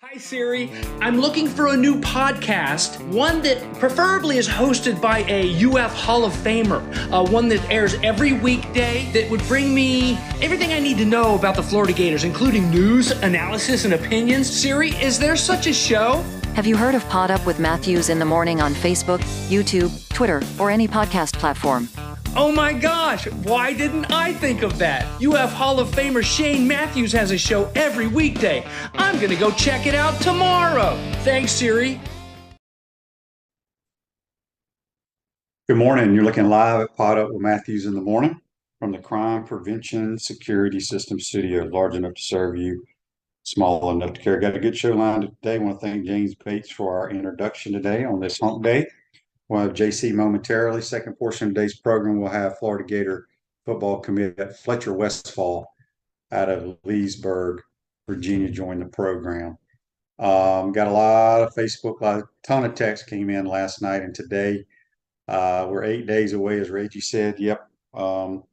Hi Siri, I'm looking for a new podcast, one that preferably is hosted by a UF Hall of Famer, one that airs every weekday that would bring me everything I need to know about the Florida Gators, including news, analysis, and opinions. Siri, is there such a show? Have you heard of PodUp with Matthews in the morning on Facebook, YouTube, Twitter, or any podcast platform? Oh my gosh, why didn't I think of that? UF Hall of Famer Shane Matthews has a show every weekday. I'm gonna go check it out tomorrow. Thanks, Siri. Good morning. You're looking live at PodUp with Matthews in the morning from the Crime Prevention Security System Studio, large enough to serve you, small enough to carry. Got a good show lined up today. I want to thank James Bates for our introduction today on this hump day. We'll have JC momentarily. Second portion of today's program, we'll have Florida Gator football commit Fletcher Westphal out of Leesburg, Virginia, join the program. Got a lot of Facebook, a ton of texts came in last night and today. We're 8 days away, as Reggie said. Yep. Tomorrow,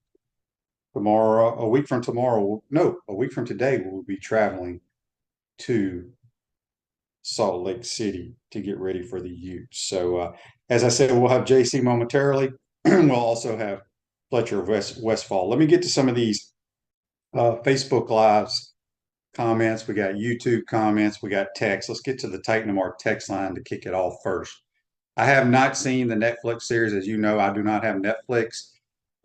a week from today, we'll be traveling to Salt Lake City to get ready for the Utes. So, as I said, we'll have JC momentarily. We'll also have Fletcher Westfall. Let me get to some of these Facebook Lives comments. We got YouTube comments. We got text. Let's get to the Tighten Them Our text line to kick it off first. I have not seen the Netflix series. As you know, I do not have Netflix.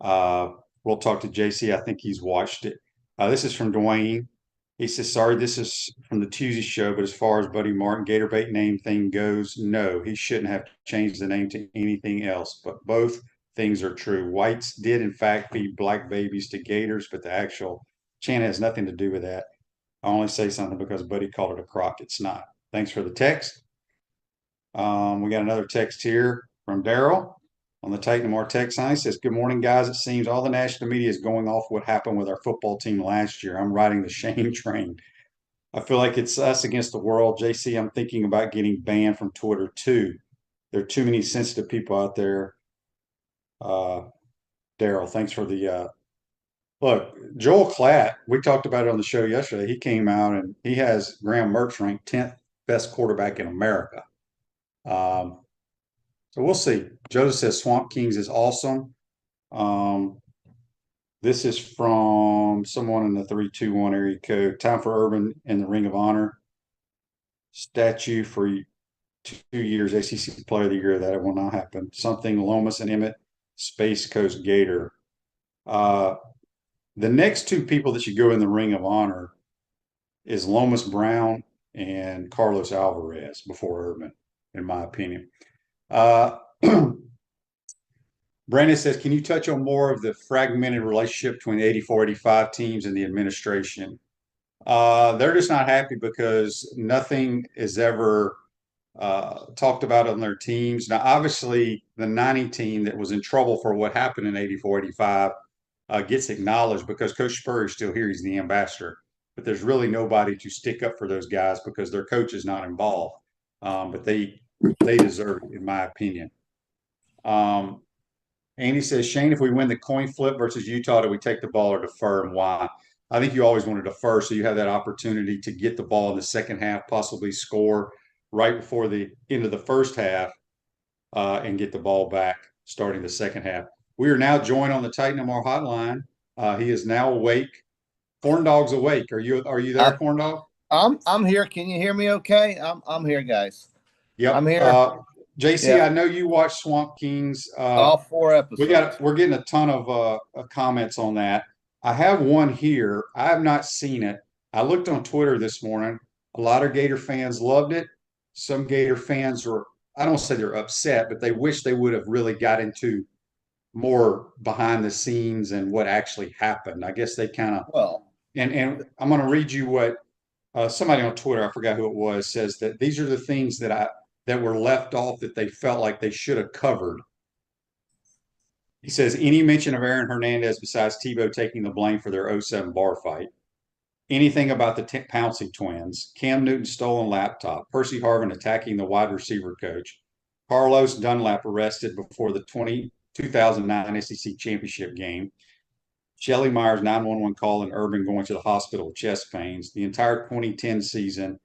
We'll talk to JC. I think he's watched it. This is from Dwayne. He says, sorry, this is from the Tuesday show, but as far as Buddy Martin Gator Bait name thing goes, no, he shouldn't have changed the name to anything else. But both things are true. Whites did, in fact, feed black babies to Gators, but the actual chant has nothing to do with that. I only say something because Buddy called it a crock. It's not. Thanks for the text. We got another text here from Daryl on the Tighten Them Our text line. He says, good morning, guys. It seems all the national media is going off what happened with our football team last year. I'm riding the shame train. I feel like it's us against the world. JC, I'm thinking about getting banned from Twitter too. There are too many sensitive people out there. Daryl, thanks for the look. Joel Klatt, we talked about it on the show yesterday. He came out and he has Graham Mertz ranked 10th best quarterback in America. So we'll see. Joseph says Swamp Kings is awesome. This is from someone in the 321 area code. Time for Urban in the Ring of Honor. Statue for 2 years, ACC Player of the Year. That will not happen. Something Lomas and Emmett, Space Coast Gator. The next two people that should go in the Ring of Honor is Lomas Brown and Carlos Alvarez before Urban, in my opinion. Brandon says, can you touch on more of the fragmented relationship between the 84-85 teams and the administration? They're just not happy because nothing is ever talked about on their teams. Now, obviously, the 90 team that was in trouble for what happened in 84-85 gets acknowledged because Coach Spurrier is still here. He's the ambassador. But there's really nobody to stick up for those guys because their coach is not involved. But they deserve it, in my opinion. Andy says, Shane, if we win the coin flip versus Utah, do we take the ball or defer, and why? I think you always want to defer, so you have that opportunity to get the ball in the second half, possibly score right before the end of the first half, and get the ball back starting the second half. We are now joined on the Tighten Them Our hotline. He is now awake. Corn Dog's awake. Are you there, Corn Dog? I'm here. Can you hear me okay? I'm here, guys. Yep. I'm here. JC, yeah. I know you watched Swamp Kings. All 4 episodes. We're getting a ton of comments on that. I have one here. I have not seen it. I looked on Twitter this morning. A lot of Gator fans loved it. Some Gator fans were, I don't say they're upset, but they wish they would have really got into more behind the scenes and what actually happened. I guess they kind of and I'm going to read you what somebody on Twitter, I forgot who it was, says that these are the things that were left off that they felt like they should have covered. He says, any mention of Aaron Hernandez besides Tebow taking the blame for their 07 bar fight, anything about the Pouncey twins, Cam Newton's stolen laptop, Percy Harvin attacking the wide receiver coach, Carlos Dunlap arrested before the 2009 SEC championship game, Shelly Myers' 911 call and Urban going to the hospital with chest pains, the entire 2010 season,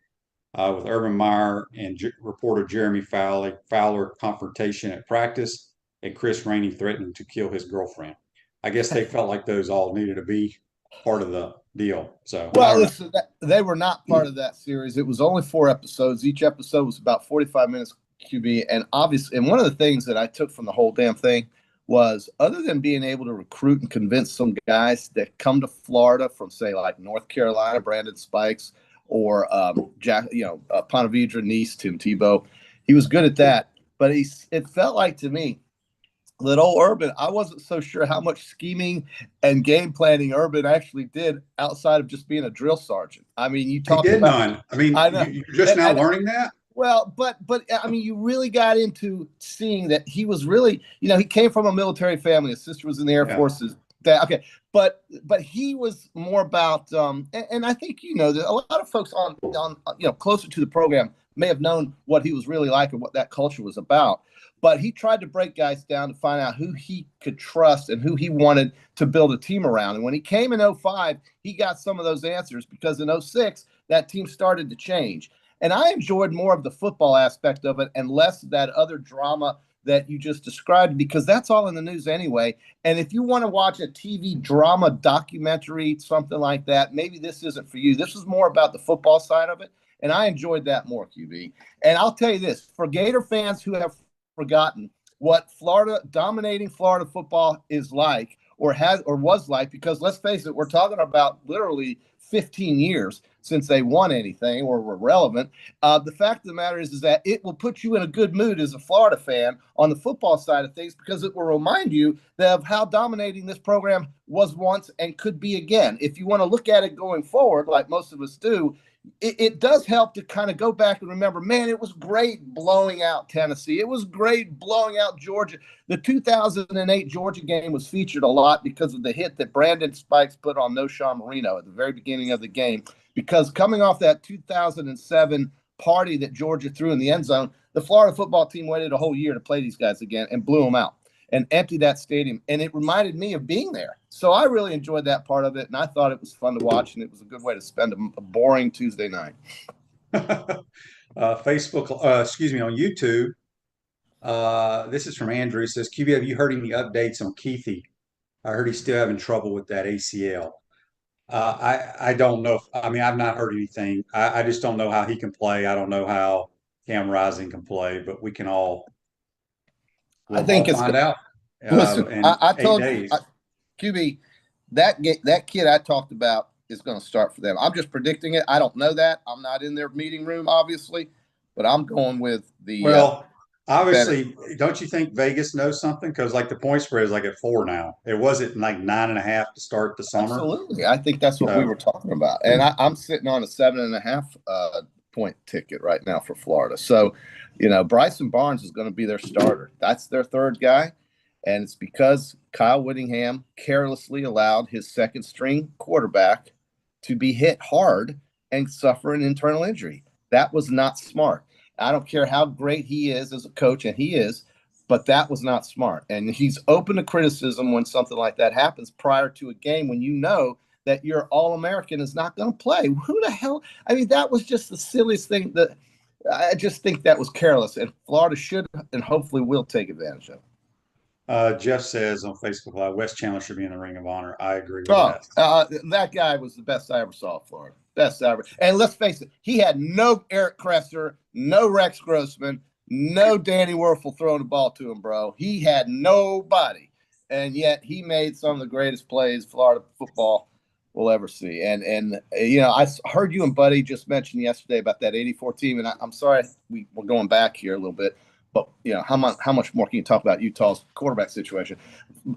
with Urban Meyer and reporter Jeremy Fowler confrontation at practice, and Chris Rainey threatening to kill his girlfriend. I guess they felt like those all needed to be part of the deal. So, well, listen, they were not part of that series. It was only 4 episodes. Each episode was about 45 minutes, QB. And obviously, and one of the things that I took from the whole damn thing was, other than being able to recruit and convince some guys that come to Florida from, say, like North Carolina, Brandon Spikes, or Pontevedra, Nice, Tim Tebow, he was good at that. But it felt like to me, that old Urban, I wasn't so sure how much scheming and game planning Urban actually did outside of just being a drill sergeant. I mean, you talked about none. I mean, you're just now learning that. Well, but I mean, you really got into seeing that he was really, he came from a military family. His sister was in the Air Forces. Okay, but he was more about, and I think that a lot of folks on closer to the program may have known what he was really like and what that culture was about. But he tried to break guys down to find out who he could trust and who he wanted to build a team around. And when he came in 05, he got some of those answers, because in 06, that team started to change. And I enjoyed more of the football aspect of it and less of that other drama that you just described, because that's all in the news anyway. And if you want to watch a TV drama documentary, something like that, maybe this isn't for you. This is more about the football side of it. And I enjoyed that more, QB. And I'll tell you this, for Gator fans who have forgotten what dominating Florida football is like, or was like, because let's face it, we're talking about literally 15 years since they won anything or were relevant. The fact of the matter is that it will put you in a good mood as a Florida fan on the football side of things, because it will remind you of how dominating this program was once and could be again. If you want to look at it going forward, like most of us do, it does help to kind of go back and remember, man, it was great blowing out Tennessee. It was great blowing out Georgia. The 2008 Georgia game was featured a lot because of the hit that Brandon Spikes put on Noshawn Marino at the very beginning of the game. Because coming off that 2007 party that Georgia threw in the end zone, the Florida football team waited a whole year to play these guys again and blew them out and emptied that stadium. And it reminded me of being there. So I really enjoyed that part of it, and I thought it was fun to watch, and it was a good way to spend a boring Tuesday night. Facebook, on YouTube. This is from Andrew. It says, QB, have you heard any updates on Keithy? I heard he's still having trouble with that ACL. I don't know. I've not heard anything. I just don't know how he can play. I don't know how Cam Rising can play, but we can all find out. Listen, I told you, QB, that kid I talked about is going to start for them. I'm just predicting it. I don't know that. I'm not in their meeting room, obviously, but I'm going with the. Well, obviously, don't you think Vegas knows something? Because like the point spread is like at 4 now. It wasn't like 9.5 to start the summer. Absolutely, I think that's what we were talking about, and I'm sitting on a 7.5 point ticket right now for Florida. So, Bryson Barnes is going to be their starter. That's their third guy. And it's because Kyle Whittingham carelessly allowed his second string quarterback to be hit hard and suffer an internal injury. That was not smart. I don't care how great he is as a coach, and he is, but that was not smart. And he's open to criticism when something like that happens prior to a game, when you know that your All-American is not going to play. Who the hell? That was just the silliest thing. That I just think that was careless, and Florida should and hopefully will take advantage of it. Jeff says on Facebook Live, Wes Chandler should be in the Ring of Honor. I agree with that. That guy was the best I ever saw at Florida. Best ever. And let's face it, he had no Eric Kresser, no Rex Grossman, no Danny Werfel throwing the ball to him, bro. He had nobody. And yet he made some of the greatest plays Florida football will ever see. And I heard you and Buddy just mention yesterday about that 84 team, and I'm sorry we're going back here a little bit. But, how much more can you talk about Utah's quarterback situation?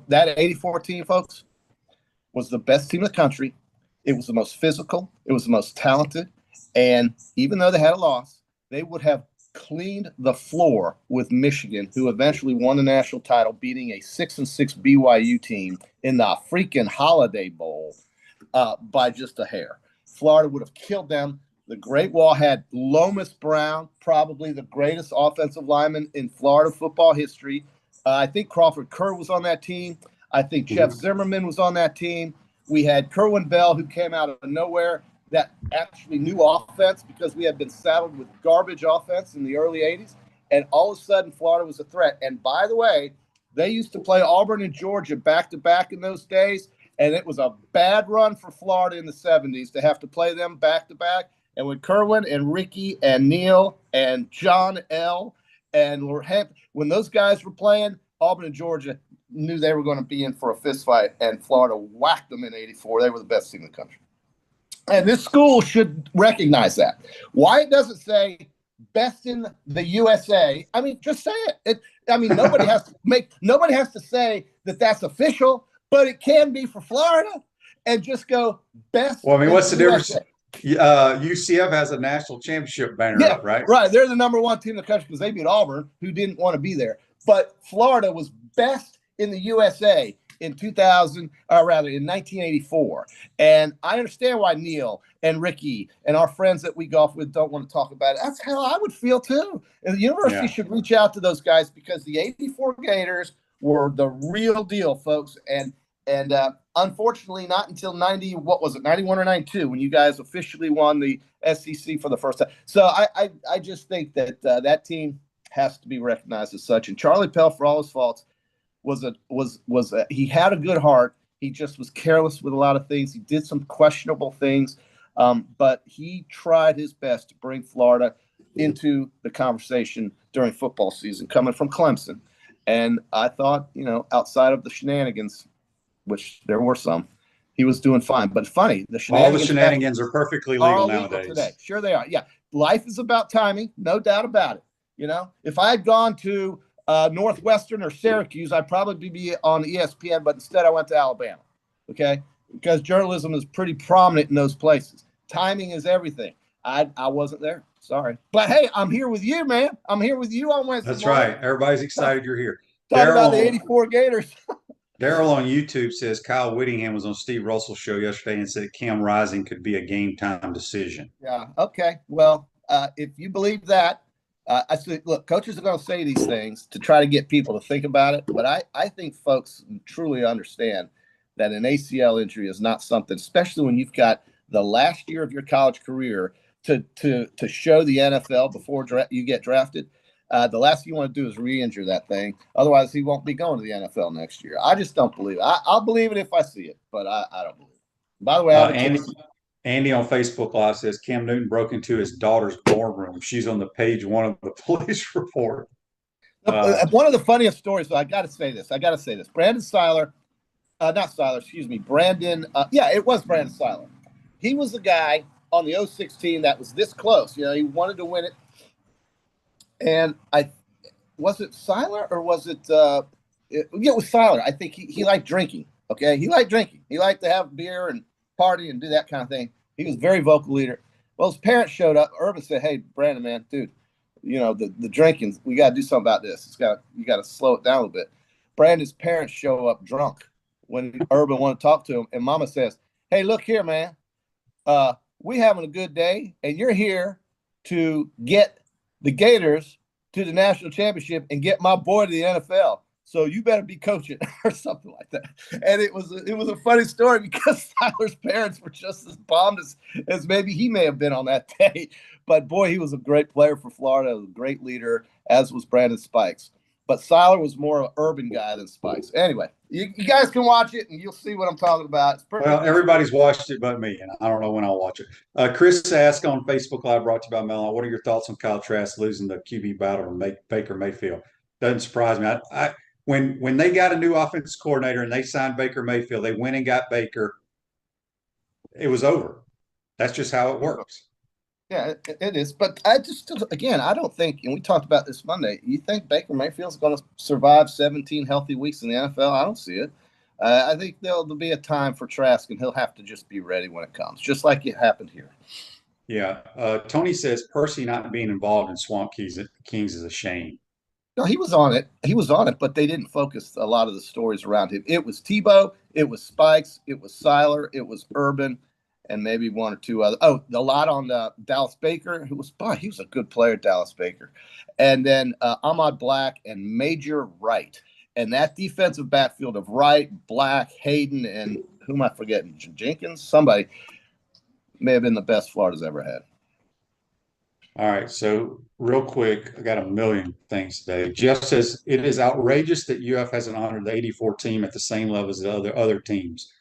That 84 team, folks, was the best team in the country. It was the most physical. It was the most talented. And even though they had a loss, they would have cleaned the floor with Michigan, who eventually won the national title, beating a 6-6 BYU team in the freaking Holiday Bowl by just a hair. Florida would have killed them. The Great Wall had Lomas Brown, probably the greatest offensive lineman in Florida football history. I think Crawford Kerr was on that team. I think Jeff Zimmerman was on that team. We had Kerwin Bell, who came out of nowhere. that actually knew offense because we had been saddled with garbage offense in the early 80s. And all of a sudden, Florida was a threat. And by the way, they used to play Auburn and Georgia back-to-back in those days. And it was a bad run for Florida in the 70s to have to play them back-to-back. And when Kerwin and Ricky and Neil and John L. and when those guys were playing, Auburn and Georgia knew they were going to be in for a fist fight, and Florida whacked them in '84. They were the best team in the country. And this school should recognize that. Why it doesn't say best in the USA? I mean, just say it. Nobody has to say that that's official, but it can be for Florida, and just go best. Well, I mean, what's the difference? UCF has a national championship banner up, right? Right. They're the number one team in the country because they beat Auburn, who didn't want to be there. But Florida was best in the USA in 1984. And I understand why Neil and Ricky and our friends that we golf with don't want to talk about it. That's how I would feel too. And the university should reach out to those guys because the '84 Gators were the real deal, folks. And unfortunately, not until 91 or 92, when you guys officially won the SEC for the first time. So I just think that that team has to be recognized as such. And Charlie Pell, for all his faults, he had a good heart. He just was careless with a lot of things. He did some questionable things, but he tried his best to bring Florida into the conversation during football season, coming from Clemson. And I thought, outside of the shenanigans, which there were some, he was doing fine. But funny, all the shenanigans are perfectly legal nowadays. Today. Sure they are. Yeah, life is about timing, no doubt about it. If I had gone to Northwestern or Syracuse, I'd probably be on ESPN, but instead I went to Alabama, okay? Because journalism is pretty prominent in those places. Timing is everything. I wasn't there. Sorry. But, hey, I'm here with you, man. I'm here with you on Wednesday That's morning. right. Everybody's excited you're here. Talk about the '84 Gators. Daryl on YouTube says Kyle Whittingham was on Steve Russell's show yesterday and said Cam Rising could be a game-time decision. Yeah, okay. Well, if you believe that, I said, look, coaches are going to say these things to try to get people to think about it. But I think folks truly understand that an ACL injury is not something, especially when you've got the last year of your college career to show the NFL before you get drafted. The last thing you want to do is re-injure that thing. Otherwise, he won't be going to the NFL next year. I just don't believe it. I'll believe it if I see it, but I don't believe it. By the way, Andy on Facebook Live says Cam Newton broke into his daughter's dorm room. She's on the page 1 of the police report. One of the funniest stories, so I got to say this. Brandon Seiler, Brandon. It was Brandon Seiler. He was the guy on the 06 team that was this close. He wanted to win it. And was it Seiler or was it? It was Seiler. I think he liked drinking. Okay, he liked drinking. He liked to have beer and party and do that kind of thing. He was a very vocal leader. Well, his parents showed up. Urban said, "Hey, Brandon, man, dude, the drinking. We got to do something about this. You got to slow it down a little bit." Brandon's parents show up drunk when Urban wanted to talk to him, and Mama says, "Hey, look here, man. We having a good day, and you're here to get the Gators to the national championship and get my boy to the NFL. So you better be coaching," or something like that. And it was a funny story because Tyler's parents were just as bombed as maybe he may have been on that day. But boy, he was a great player for Florida, a great leader, as was Brandon Spikes. But Seiler was more of an Urban guy than Spikes. Anyway, you guys can watch it and you'll see what I'm talking about. Well, everybody's watched it but me, and I don't know when I'll watch it. Chris asked on Facebook Live, brought to you by Mellon, what are your thoughts on Kyle Trask losing the QB battle to Baker Mayfield? Doesn't surprise me. When they got a new offensive coordinator and they signed Baker Mayfield, they went and got Baker. It was over. That's just how it works. Yeah, it is. But I don't think, and we talked about this Monday, you think Baker Mayfield's going to survive 17 healthy weeks in the NFL? I don't see it. I think there'll be a time for Trask, and he'll have to just be ready when it comes, just like it happened here. Yeah. Tony says Percy not being involved in Swamp Kings is a shame. No, he was on it. But they didn't focus a lot of the stories around him. It was Tebow, it was Spikes, it was Seiler, it was Urban, and maybe one or two other. Oh, a lot on Dallas Baker, he was a good player, Dallas Baker. And then Ahmad Black and Major Wright. And that defensive backfield of Wright, Black, Hayden, and who am I forgetting? Jenkins? Somebody. may have been the best Florida's ever had. All right, so real quick, I got a million things today. Jeff says it is outrageous that UF hasn't honored the '84 team at the same level as the other teams.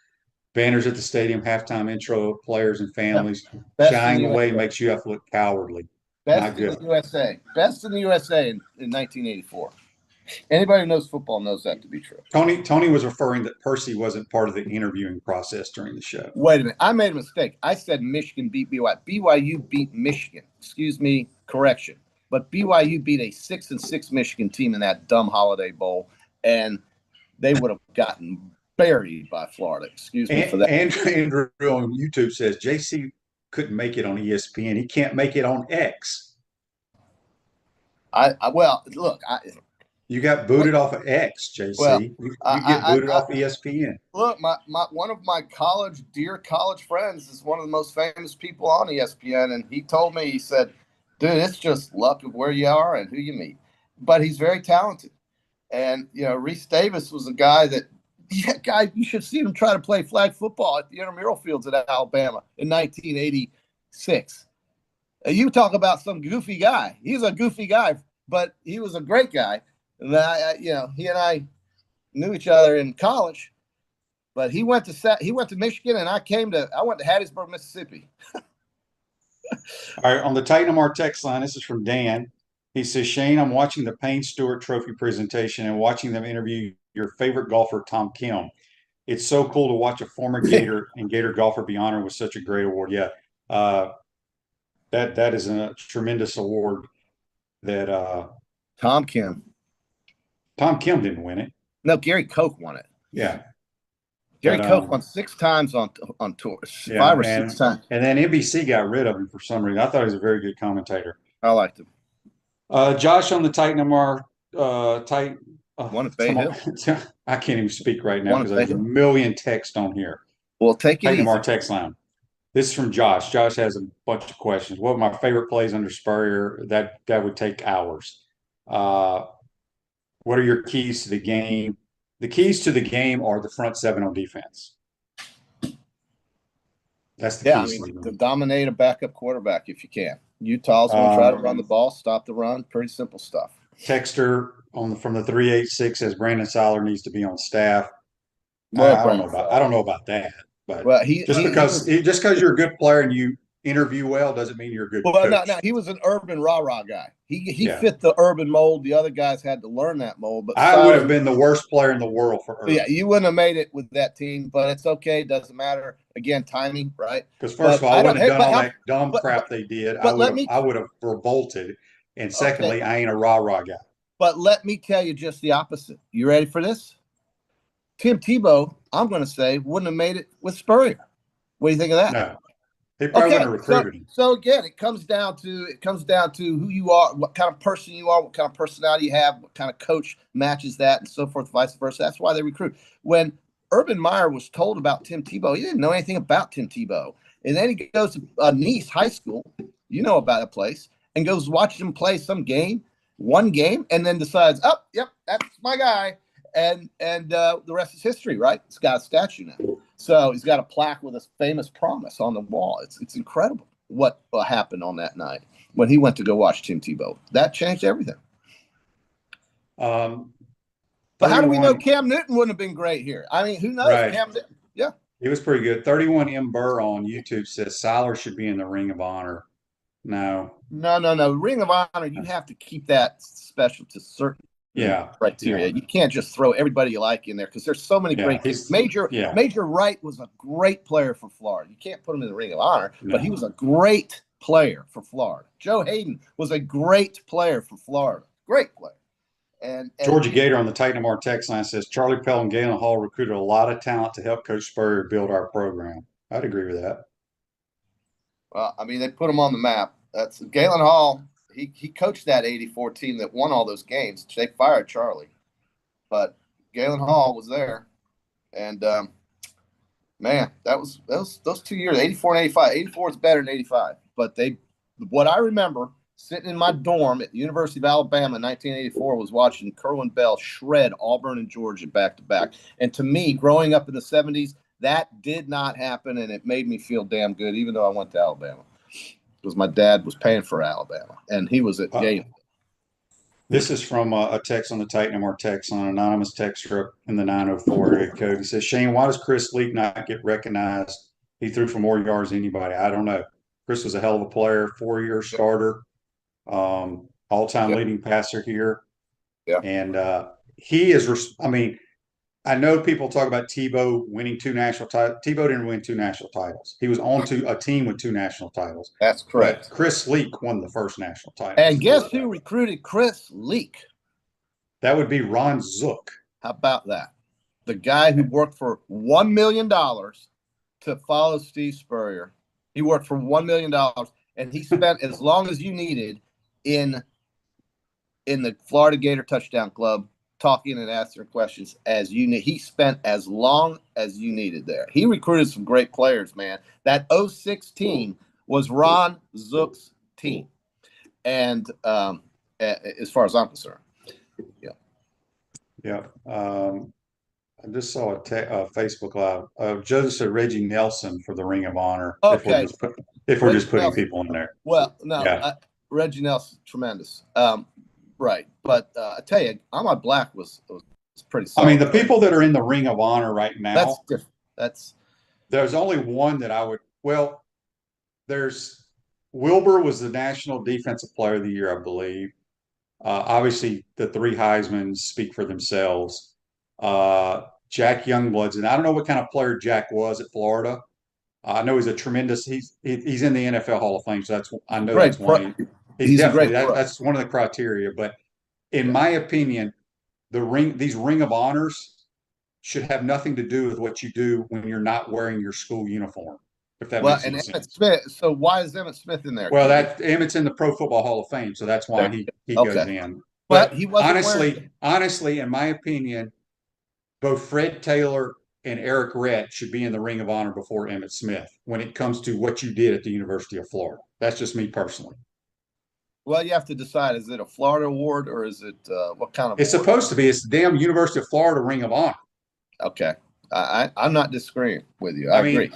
Banners at the stadium, halftime intro, players and families. Shying away makes UF look cowardly. Best in the USA. Best in the USA in 1984. Anybody who knows football knows that to be true. Tony was referring that Percy wasn't part of the interviewing process during the show. Wait a minute. I made a mistake. I said Michigan beat BYU. BYU beat Michigan. Excuse me. Correction. But BYU beat a 6-6 Michigan team in that dumb Holiday Bowl, and they would have gotten buried by Florida. Excuse me for that. Andrew on YouTube says JC couldn't make it on ESPN. He can't make it on X. Well, look, you got booted off of X, JC. Well, you get booted off ESPN. Look, one of my dear college friends is one of the most famous people on ESPN, and he told me, he said, dude, it's just luck of where you are and who you meet. But he's very talented. And, Reese Davis was a guy that, you should see him try to play flag football at the intramural fields at Alabama in 1986. You talk about some goofy guy. He's a goofy guy, but he was a great guy. And he and I knew each other in college, but he went to Michigan, and I went to Hattiesburg, Mississippi. All right, on the Titan MR text line, this is from Dan. He says, Shane, I'm watching the Payne Stewart Trophy presentation and watching them interview your favorite golfer, Tom Kim. It's so cool to watch a former Gator and Gator golfer be honored with such a great award. Yeah, that is a tremendous award. That Tom Kim didn't win it. No, Gary Koch won it. Yeah, Gary Koch won 6 times on tour, 5 or 6 times. And then NBC got rid of him for some reason. I thought he was a very good commentator. I liked him. Josh on the Titan MR Titan. One at Bay Hill. I can't even speak right now because there's a million texts on here. Well, take it Titan easy. MR text line. This is from Josh. Josh has a bunch of questions. What are my favorite plays under Spurrier? That would take hours. What are your keys to the game? The keys to the game are the front 7 on defense. That's the keys. To dominate a backup quarterback if you can. Utah's going to try to run the ball, stop the run. Pretty simple stuff. Texter from the 386 says Brandon Siler needs to be on staff. I don't know about that, but just because you're a good player and you interview well doesn't mean you're a good coach. No, he was an urban rah-rah guy. He fit the urban mold. The other guys had to learn that mold. But I would have been the worst player in the world for urban. Yeah, you wouldn't have made it with that team, but it's okay. Doesn't matter. Again, timing, right? Because first of all, I wouldn't have done all that dumb crap they did. I would have revolted. And secondly, I ain't a rah-rah guy. But let me tell you just the opposite. You ready for this? Tim Tebow, I'm going to say, wouldn't have made it with Spurrier. What do you think of that? No. They probably wouldn't have recruited him. So again, it comes down to who you are, what kind of person you are, what kind of personality you have, what kind of coach matches that, and so forth, vice versa. That's why they recruit. When Urban Meyer was told about Tim Tebow, he didn't know anything about Tim Tebow. And then he goes to Nice High School, you know about that place, and goes watching him play one game, and then decides, that's my guy. And the rest is history, right? It's got a statue now. So he's got a plaque with a famous promise on the wall. It's incredible what happened on that night when he went to go watch Tim Tebow. That changed everything. But how do we know Cam Newton wouldn't have been great here? I mean, who knows? Right. Cam Newton, yeah. He was pretty good. 31 M. Burr on YouTube says Siler should be in the Ring of Honor. No. Ring of Honor, you have to keep that special to certain criteria. You can't just throw everybody you like in there because there's so many great kids. Major Wright was a great player for Florida. You can't put him in the Ring of Honor, but he was a great player for Florida. Joe Hayden was a great player for Florida. Great player. And Georgia Gator on the Titan MR text line says Charlie Pell and Galen Hall recruited a lot of talent to help Coach Spurrier build our program. I'd agree with that. Well, I mean, they put him on the map. That's Galen Hall. He coached that 84 team that won all those games. They fired Charlie, but Galen Hall was there, and man, that was those 2 years, 84 and 85. 84 is better than 85, but what I remember sitting in my dorm at the University of Alabama in 1984 was watching Kerwin Bell shred Auburn and Georgia back to back. And to me, growing up in the 70s, That did not happen, and it made me feel damn good, even though I went to Alabama, because my dad was paying for Alabama, and he was at Gator. This is from a text on the Titan MR text on an anonymous texter in the 904 area code. He says, Shane, why does Chris Leak not get recognized? He threw for more yards than anybody. I don't know. Chris was a hell of a player, 4-year starter, all-time leading passer here. Yeah. And he is, I mean, I know people talk about Tebow winning 2 national titles. Tebow didn't win 2 national titles. He was on to a team with 2 national titles. That's correct. But Chris Leak won the first national title. And guess who recruited Chris Leak? That would be Ron Zook. How about that? The guy who worked for $1 million to follow Steve Spurrier. He worked for $1 million, and he spent as long as you needed in the Florida Gator Touchdown Club, talking and answering questions as you need. He spent as long as you needed there. He recruited some great players, man. That 06 team was Ron Zook's team. And as far as I'm concerned. Yeah. I just saw a Facebook Live. Joseph said Reggie Nelson for the Ring of Honor. Okay. If we're just putting people in there. Well, no, Reggie Nelson, tremendous. Right. But I tell you, Ahmad Black was pretty solid. I mean, the people that are in the Ring of Honor right now. That's different. There's only one that I would. Well, there's Wilbur was the National Defensive Player of the Year, I believe. Obviously, the 3 Heismans speak for themselves. Jack Youngblood's, and I don't know what kind of player Jack was at Florida. I know he's a tremendous. He's in the NFL Hall of Fame, so that's one. He's definitely that's one of the criteria. But in my opinion, these Ring of Honors should have nothing to do with what you do when you're not wearing your school uniform. If that makes any sense. Emmitt Smith. So why is Emmitt Smith in there? Well, Emmitt's in the Pro Football Hall of Fame, so that's why he goes in. But he wasn't honestly, in my opinion, both Fred Taylor and Eric Rett should be in the Ring of Honor before Emmitt Smith when it comes to what you did at the University of Florida. That's just me personally. Well, you have to decide, is it a Florida award or is it what kind of It's award? Supposed to be. It's the damn University of Florida Ring of Honor. Okay. I'm not disagreeing with you. I agree.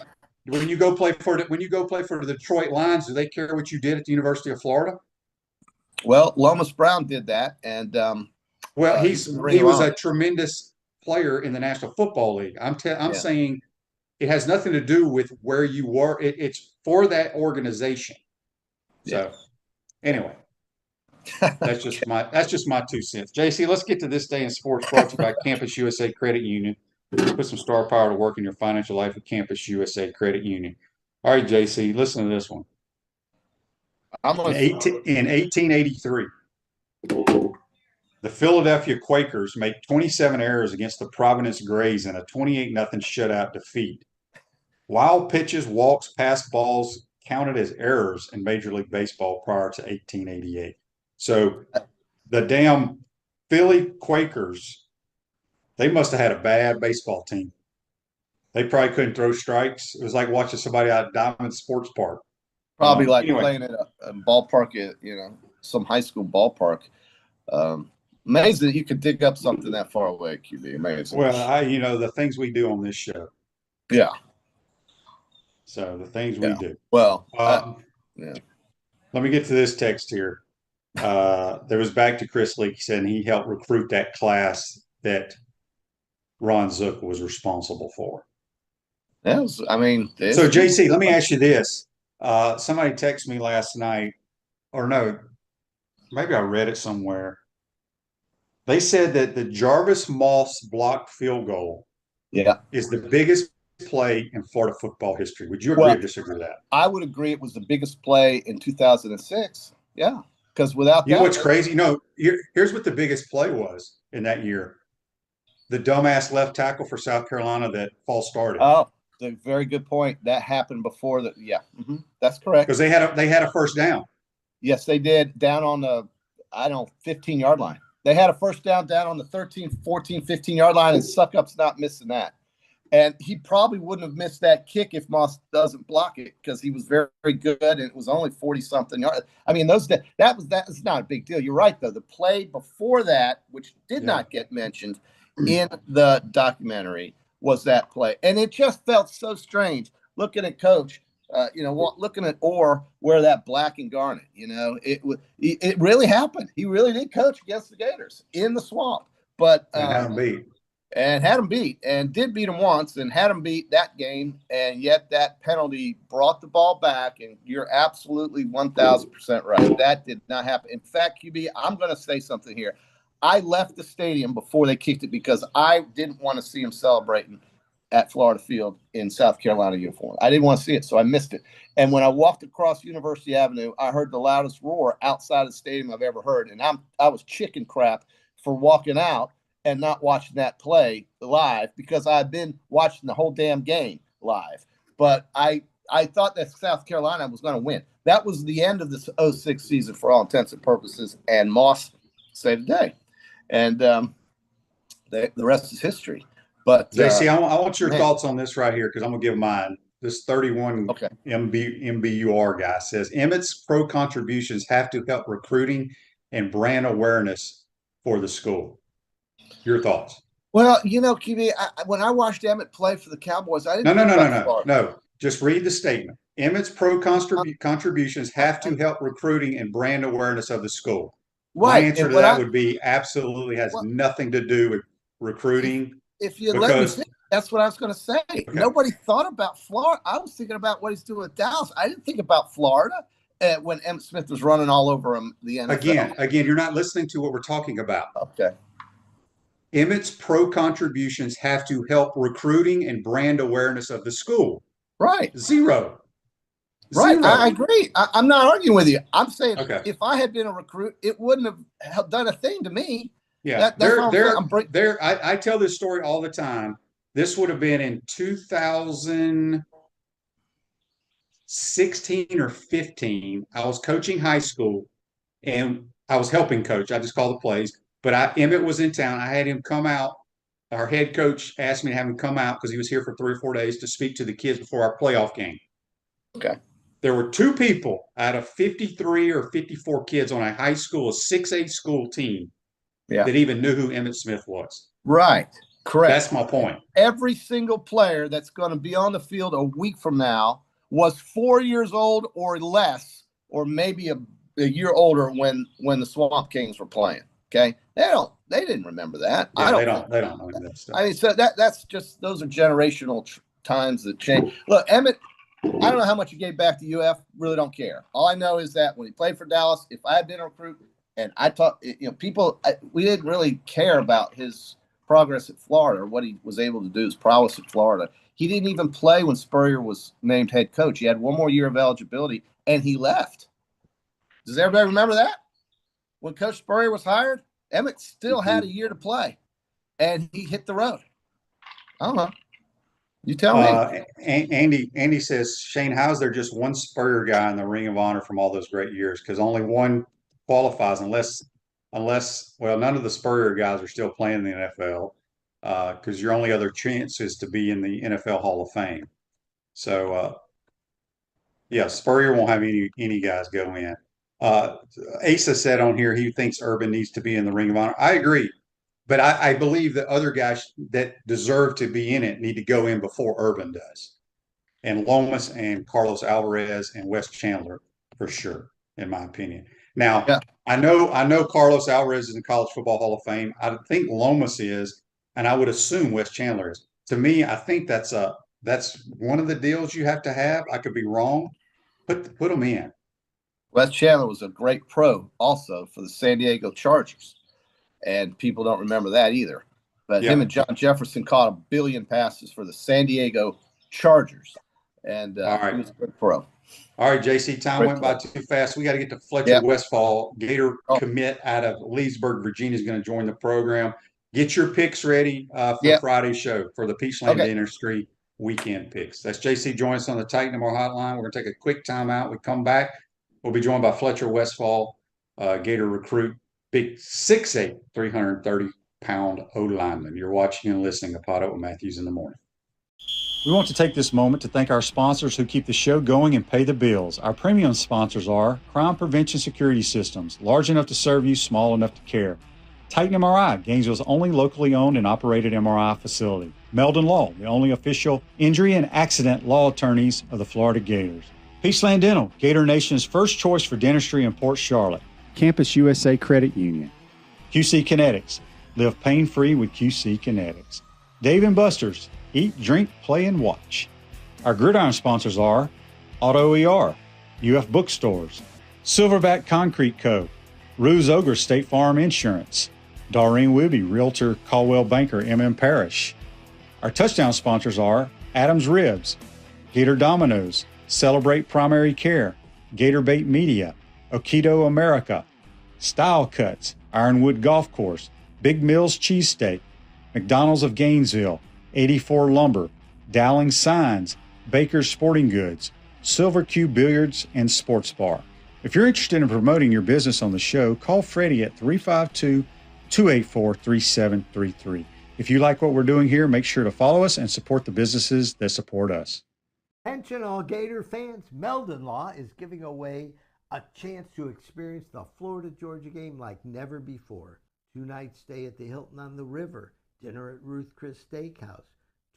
When you go play for the Detroit Lions, do they care what you did at the University of Florida? Well, Lomas Brown did that, and he was a tremendous player in the National Football League. I'm saying it has nothing to do with where you were. It's for that organization. So anyway, that's just my 2 cents. JC, let's get to this day in sports brought to you by Campus USA Credit Union. Put some star power to work in your financial life with Campus USA Credit Union. All right, JC, listen to this one. In 1883, the Philadelphia Quakers made 27 errors against the Providence Grays in a 28-0 shutout defeat. Wild pitches, walks, pass balls counted as errors in Major League Baseball prior to 1888. So the damn Philly Quakers, they must have had a bad baseball team. They probably couldn't throw strikes. It was like watching somebody out at Diamond Sports Park. Probably playing at a ballpark, some high school ballpark. Amazing that you could dig up something that far away, QB. Amazing. Well, the things we do on this show. Yeah. So the things we do. Well, let me get to this text here. There was back to Chris Leak. He said he helped recruit that class that Ron Zook was responsible for. So JC, let me ask you this. Somebody texted me last night, or no, maybe I read it somewhere. They said that the Jarvis Moss blocked field goal is the biggest play in Florida football history. Would you agree or disagree with that? I would agree it was the biggest play in 2006. Yeah, because without that. You know what's crazy? No, here's what the biggest play was in that year. The dumbass left tackle for South Carolina that false started. Oh, a very good point. That happened before that. Yeah, that's correct. Because they had a first down. Yes, they did. Down on the 15-yard line. They had a first down on the 13, 14, 15-yard line, and Suckup's not missing that. And he probably wouldn't have missed that kick if Moss doesn't block it, because he was very, very good, and it was only 40-something yards. I mean, that's not a big deal. You're right, though. The play before that, which did not get mentioned in the documentary, was that play. And it just felt so strange looking at Coach, looking at Orr wear that black and garnet. It really happened. He really did coach against the Gators in the swamp. But had him beat and did beat him once and had him beat that game. And yet that penalty brought the ball back. And you're absolutely 1,000% right. That did not happen. In fact, QB, I'm going to say something here. I left the stadium before they kicked it because I didn't want to see him celebrating at Florida Field in South Carolina uniform. I didn't want to see it, so I missed it. And when I walked across University Avenue, I heard the loudest roar outside the stadium I've ever heard. And I was chicken crap for walking out and not watching that play live because I'd been watching the whole damn game live. But I thought that South Carolina was going to win. That was the end of this 06 season for all intents and purposes, and Moss saved the day. And the rest is history. But JC, I want your thoughts on this right here because I'm going to give mine. This 31 MBUR guy says Emmett's pro contributions have to help recruiting and brand awareness for the school. Your thoughts? Well, QB, when I watched Emmett play for the Cowboys, I didn't. No. Just read the statement. Emmett's pro contributions have to help recruiting and brand awareness of the school. Right. My answer to that would be absolutely has nothing to do with recruiting. If you let me think, that's what I was going to say. Okay. Nobody thought about Florida. I was thinking about what he's doing with Dallas. I didn't think about Florida when Emmitt Smith was running all over him. The NFL. Again, you're not listening to what we're talking about. Okay. Emmett's pro contributions have to help recruiting and brand awareness of the school. Right. Zero. Right. I agree. I'm not arguing with you. I'm saying if I had been a recruit, it wouldn't have done a thing to me. Yeah. I tell this story all the time. This would have been in 2016 or 15. I was coaching high school and I was helping coach. I just called the plays. But Emmett was in town. I had him come out. Our head coach asked me to have him come out because he was here for 3 or 4 days to speak to the kids before our playoff game. Okay. There were 2 people out of 53 or 54 kids on a high school, a 6A school team that even knew who Emmitt Smith was. Right. Correct. That's my point. Every single player that's going to be on the field a week from now was 4 years old or less, or maybe a year older when the Swamp Kings were playing. Okay. They didn't remember that. Yeah, they don't know that stuff. I mean, so that's just, those are generational times that change. Look, Emmett, I don't know how much he gave back to UF. Really don't care. All I know is that when he played for Dallas, if I had been a recruit and I taught, we didn't really care about his progress at Florida or what he was able to do, his prowess at Florida. He didn't even play when Spurrier was named head coach. He had 1 more year of eligibility and he left. Does everybody remember that? When Coach Spurrier was hired, Emmett still had a year to play and he hit the road. I don't know. You tell me. Andy says, Shane, how's there just one Spurrier guy in the Ring of Honor from all those great years? Because only one qualifies unless none of the Spurrier guys are still playing in the NFL because your only other chance is to be in the NFL Hall of Fame. So, Spurrier won't have any guys go in. Asa said on here he thinks Urban needs to be in the Ring of Honor. I agree. But I believe that other guys that deserve to be in it need to go in before Urban does. And Lomas and Carlos Alvarez and Wes Chandler for sure, in my opinion. Now, I know Carlos Alvarez is in College Football Hall of Fame. I think Lomas is, and I would assume Wes Chandler is. To me, I think that's one of the deals you have to have. I could be wrong. Put them in. Wes Chandler was a great pro also for the San Diego Chargers. And people don't remember that either. But him and John Jefferson caught 1 billion passes for the San Diego Chargers. And he was a good pro. All right, JC, time went by too fast. We got to get to Fletcher Westphal. Gator commit out of Leesburg, Virginia is going to join the program. Get your picks ready for Friday's show for the Peachland Industry weekend picks. That's JC. Join us on the Titan More hotline. We're going to take a quick timeout. We come back. We'll be joined by Fletcher Westphal, Gator recruit. Big 6'8", 330-pound O-lineman. You're watching and listening to PodUp with Matthews in the Morning. We want to take this moment to thank our sponsors who keep the show going and pay the bills. Our premium sponsors are Crime Prevention Security Systems, large enough to serve you, small enough to care. Titan MRI, Gainesville's only locally owned and operated MRI facility. Meldon Law, the only official injury and accident law attorneys of the Florida Gators. Peaceland Dental, Gator Nation's first choice for dentistry in Port Charlotte. Campus USA Credit Union. QC Kinetics, live pain-free with QC Kinetics. Dave & Buster's, eat, drink, play, and watch. Our gridiron sponsors are Auto ER, UF Bookstores, Silverback Concrete Co., Rue's Ogre State Farm Insurance, Doreen Wibby, Realtor Caldwell Banker, MM Parish. Our touchdown sponsors are Adams Ribs, Gator Dominoes, Celebrate Primary Care, Gator Bait Media, Okido America, Style Cuts, Ironwood Golf Course, Big Mills Cheesesteak, McDonald's of Gainesville, 84 Lumber, Dowling Signs, Baker's Sporting Goods, Silver Q Billiards and Sports Bar. If you're interested in promoting your business on the show, call Freddie at 352-284-3733. If you like what we're doing here, make sure to follow us and support the businesses that support us. Attention all Gator fans, Meldon Law is giving away a chance to experience the Florida-Georgia game like never before. 2-night stay at the Hilton on the River, dinner at Ruth Chris Steakhouse,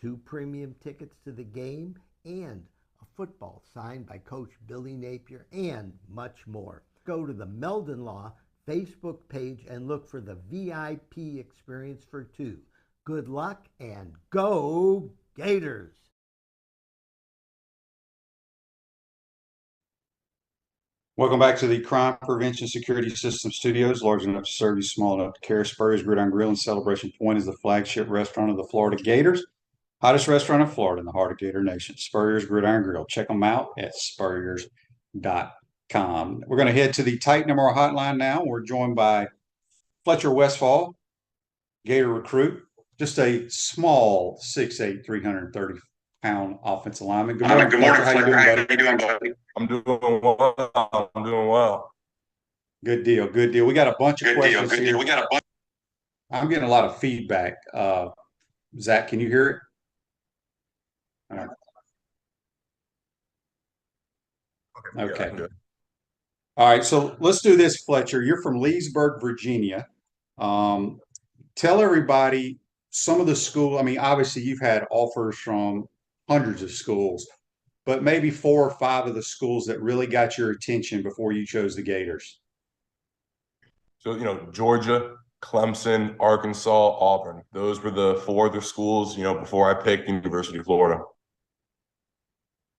2 premium tickets to the game, and a football signed by Coach Billy Napier, and much more. Go to the Meldon Law Facebook page and look for the VIP experience for 2. Good luck and go Gators! Welcome back to the Crime Prevention Security System Studios, large enough to serve you, small enough to care. Spurrier's Gridiron Grill and Celebration Point is the flagship restaurant of the Florida Gators. Hottest restaurant in Florida in the heart of Gator Nation. Spurrier's Gridiron Grill. Check them out at spurriers.com. We're going to head to the Titan MR hotline now. We're joined by Fletcher Westphal, Gator recruit. Just a small 6'8", 330-pound offensive lineman. Good morning, Fletcher. How you doing, buddy? I'm doing well. I'm doing well. Good deal. Good deal. We got a bunch of questions here. I'm getting a lot of feedback. Zach, can you hear it? All right. Okay. Yeah, all right. So let's do this, Fletcher. You're from Leesburg, Virginia. Tell everybody some of the school. I mean, obviously you've had offers from hundreds of schools, but maybe 4 or 5 of the schools that really got your attention before you chose the Gators. So, Georgia, Clemson, Arkansas, Auburn. Those were the 4 other schools, before I picked University of Florida.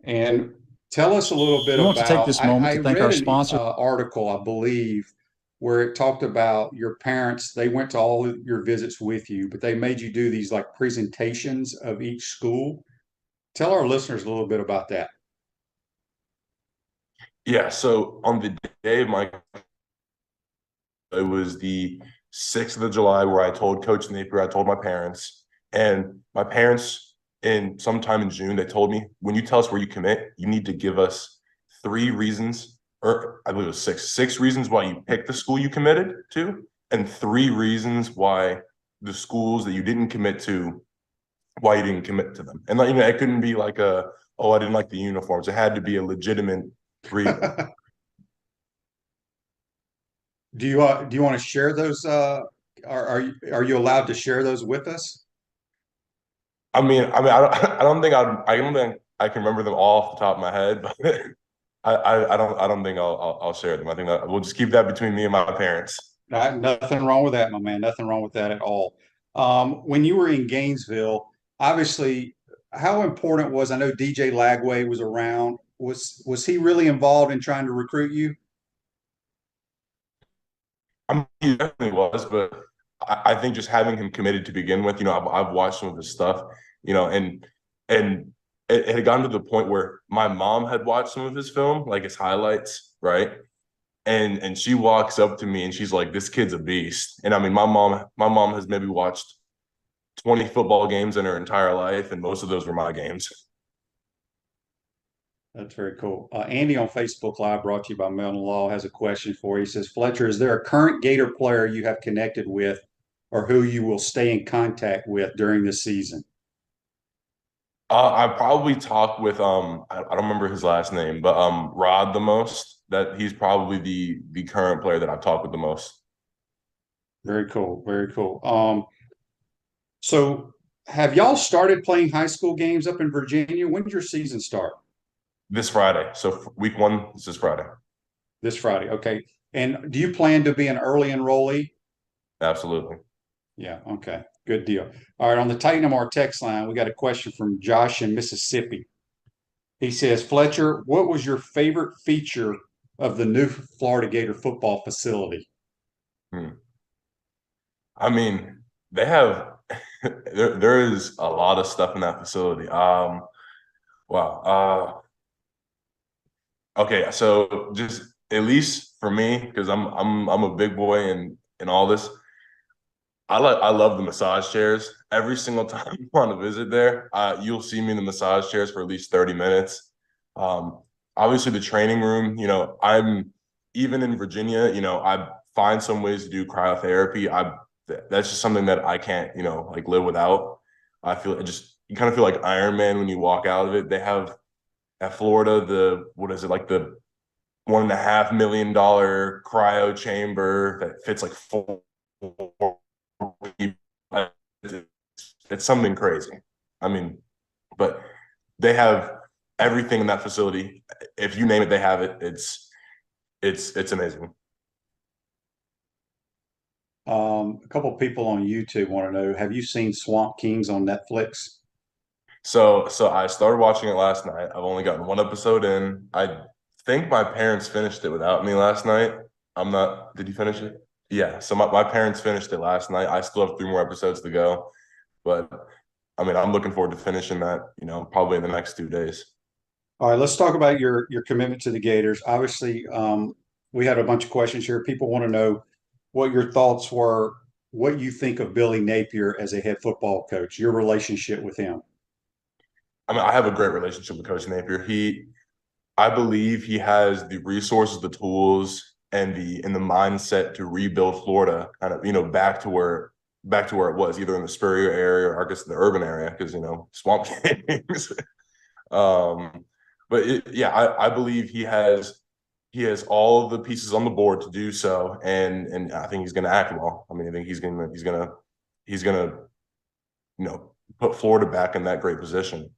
And tell us a little bit about. We want to take this moment to thank our sponsor. Article, I believe, where it talked about your parents. They went to all of your visits with you, but they made you do these like presentations of each school. Tell our listeners a little bit about that. Yeah. So on the day of it was the 6th of July where I told Coach Napier, I told my parents, and my parents sometime in June, they told me, when you tell us where you commit, you need to give us 3 reasons, or I believe it was 6 reasons why you picked the school you committed to, and 3 reasons why the schools that you didn't commit to, why you didn't commit to them. And it couldn't be like I didn't like the uniforms. It had to be a legitimate reason. Do you want to share those? Are you allowed to share those with us? I don't think I can remember them all off the top of my head, but I don't think I'll share them. I think that we'll just keep that between me and my parents. Nothing wrong with that, my man. Nothing wrong with that at all. When you were in Gainesville, obviously, how important was, I know DJ Lagway was around. Was he really involved in trying to recruit you? He definitely was, but I think just having him committed to begin with, I've watched some of his stuff, and it had gotten to the point where my mom had watched some of his film, like his highlights, right? And she walks up to me and she's like, "This kid's a beast." And I mean, my mom has maybe watched 20 football games in her entire life, and most of those were my games. That's very cool. Andy on Facebook Live, brought to you by Meldon Law, has a question for you. He says, Fletcher, is there a current Gator player you have connected with or who you will stay in contact with during this season? I probably talked with I don't remember his last name, but Rod the most. That he's probably the current player that I've talked with the most. Very cool. Very cool. So have y'all started playing high school games up in Virginia? When did your season start? This Friday. So week one is this Friday. This Friday. Okay. And do you plan to be an early enrollee? Absolutely. Yeah. Okay. Good deal. All right. On the Titan MR text line, we got a question from Josh in Mississippi. He says, Fletcher, what was your favorite feature of the new Florida Gator football facility? I mean, they have there is a lot of stuff in that facility. Wow. Okay, so just at least for me, because I'm a big boy and all this. I love the massage chairs. Every single time you want to visit there, you'll see me in the massage chairs for at least 30 minutes. Um, Obviously the training room, I'm even in Virginia, I find some ways to do cryotherapy. That's just something that I can't, like live without. I feel it just you kind of feel like Iron Man when you walk out of it. They have at Florida what is it, like the $1.5 million cryo chamber that fits like four people. It's something crazy. I mean, but they have everything in that facility. If you name it, they have it. It's amazing. A couple of people on YouTube want to know, have you seen Swamp Kings on Netflix? So I started watching it last night. I've only gotten one episode in. I think my parents finished it without me last night. I'm not, did you finish it? Yeah. So my parents finished it last night. I still have 3 more episodes to go. But I mean, I'm looking forward to finishing that, probably in the next 2 days. All right, let's talk about your commitment to the Gators. Obviously, we had a bunch of questions here. People want to know what your thoughts were, what you think of Billy Napier as a head football coach, your relationship with him. I mean, I have a great relationship with Coach Napier. I believe he has the resources, the tools, and the mindset to rebuild Florida, kind of, back to where it was, either in the Spurrier area or I guess the urban area, because Swamp Kings. But I believe he has all of the pieces on the board to do so, and I think he's going to act well. I mean, I think he's gonna put Florida back in that great position.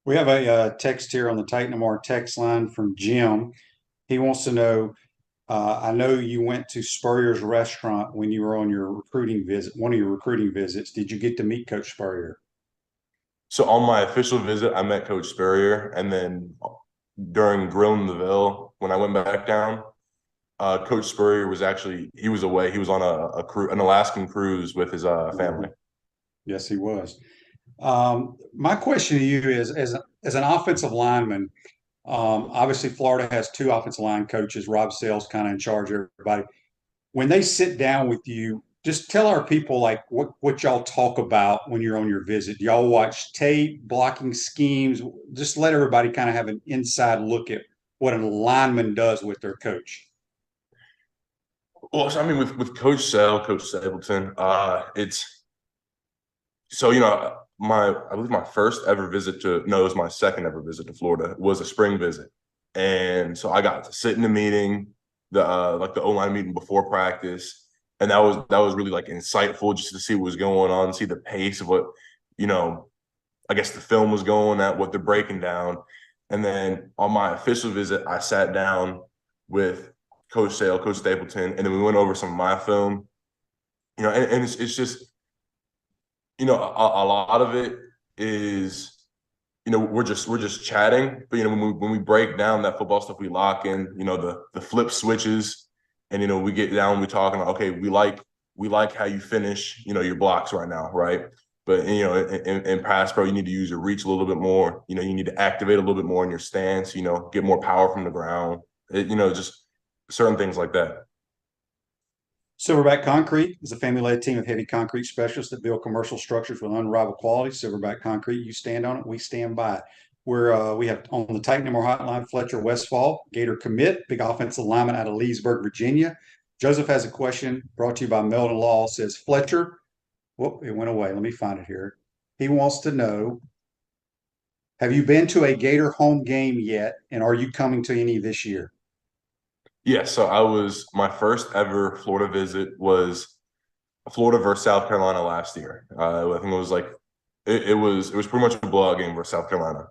We have a text here on the Titan MR text line from Jim. He wants to know, I know you went to Spurrier's restaurant when you were on your recruiting visit, one of your recruiting visits. Did you get to meet Coach Spurrier? So on my official visit, I met Coach Spurrier, and then during Grill in the Ville, when I went back down, Coach Spurrier he was away. He was on an Alaskan cruise with his family. Yes, he was. My question to you is, as an offensive lineman, obviously Florida has two offensive line coaches. Rob Sale's kind of in charge of everybody. When they sit down with you, just tell our people like what y'all talk about when you're on your visit. Do y'all watch tape, blocking schemes? Just let everybody kind of have an inside look at what a lineman does with their coach. Well, so, I mean, with Coach Sale, Coach Stapleton, it's so I believe my first ever visit it was my second ever visit to Florida. It was a spring visit, and so I got to sit in the meeting, the O-line meeting before practice, and that was really like insightful just to see what was going on, see the pace of what I guess the film was going at, what they're breaking down, and then on my official visit, I sat down with Coach Sale, Coach Stapleton, and then we went over some of my film, and it's just. A lot of it is, we're just chatting, but when we break down that football stuff, we lock in, the flip switches, and we get down, we talking about, okay, we like how you finish, your blocks right now, right? But in pass pro, you need to use your reach a little bit more. You need to activate a little bit more in your stance. Get more power from the ground. Just certain things like that. Silverback Concrete is a family-led team of heavy concrete specialists that build commercial structures with unrivaled quality. Silverback Concrete, you stand on it, we stand by it. We have on the Titan MR hotline Fletcher Westfall, Gator commit, big offensive lineman out of Leesburg, Virginia. Joseph has a question brought to you by Meldon Law. Says, Fletcher, whoop, it went away. Let me find it here. He wants to know, have you been to a Gator home game yet, and are you coming to any this year? Yeah, so my first ever Florida visit was Florida versus South Carolina last year. I think it was like it was pretty much a blowout game versus South Carolina.